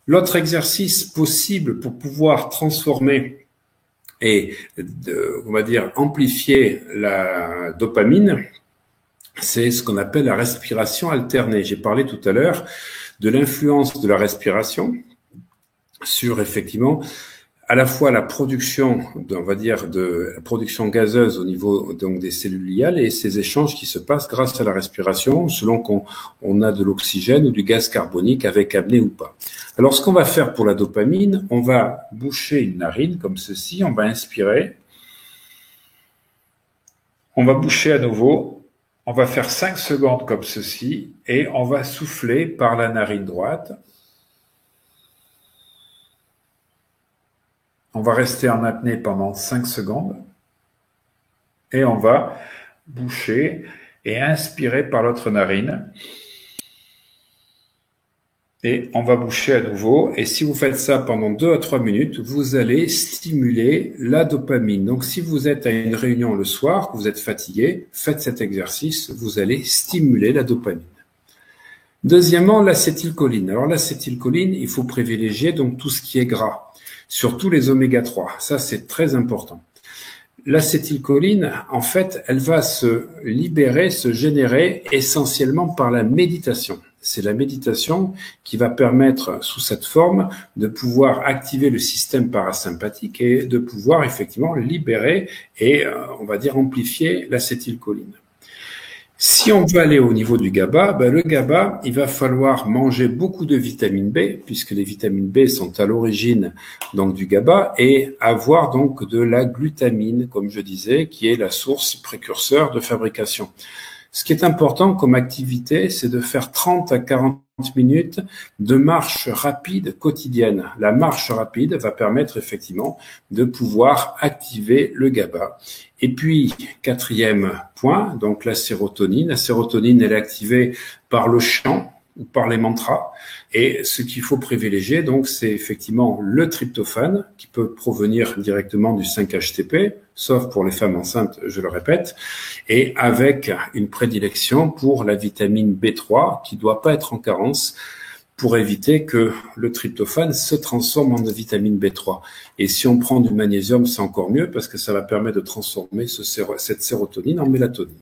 L'autre exercice possible pour pouvoir transformer et, on va dire, amplifier la dopamine, c'est ce qu'on appelle la respiration alternée. J'ai parlé tout à l'heure de l'influence de la respiration sur, effectivement, à la fois la production, on va dire, de la production gazeuse au niveau donc des cellules gliales et ces échanges qui se passent grâce à la respiration, selon qu'on a de l'oxygène ou du gaz carbonique avec apnée ou pas. Alors, ce qu'on va faire pour la dopamine, on va boucher une narine comme ceci, on va inspirer, on va boucher à nouveau, on va faire 5 secondes comme ceci et on va souffler par la narine droite. On va rester en apnée pendant 5 secondes et on va boucher et inspirer par l'autre narine. Et on va boucher à nouveau. Et si vous faites ça pendant 2 à 3 minutes, vous allez stimuler la dopamine. Donc, si vous êtes à une réunion le soir, que vous êtes fatigué, faites cet exercice, vous allez stimuler la dopamine. Deuxièmement, l'acétylcholine. Alors, l'acétylcholine, il faut privilégier donc tout ce qui est gras, surtout les oméga 3. Ça, c'est très important. L'acétylcholine, en fait, elle va se libérer, se générer essentiellement par la méditation. C'est la méditation qui va permettre, sous cette forme, de pouvoir activer le système parasympathique et de pouvoir effectivement libérer et, on va dire, amplifier l'acétylcholine. Si on veut aller au niveau du GABA, le GABA, il va falloir manger beaucoup de vitamine B, puisque les vitamines B sont à l'origine donc du GABA, et avoir donc de la glutamine, comme je disais, qui est la source précurseur de fabrication. Ce qui est important comme activité, c'est de faire 30 à 40 minutes de marche rapide quotidienne. La marche rapide va permettre effectivement de pouvoir activer le GABA. Et puis, quatrième point, donc la sérotonine. La sérotonine, elle est activée par le chant ou par les mantras. Et ce qu'il faut privilégier, donc, c'est effectivement le tryptophane, qui peut provenir directement du 5-HTP, sauf pour les femmes enceintes, je le répète, et avec une prédilection pour la vitamine B3, qui ne doit pas être en carence, pour éviter que le tryptophane se transforme en vitamine B3. Et si on prend du magnésium, c'est encore mieux, parce que ça va permettre de transformer cette sérotonine en mélatonine.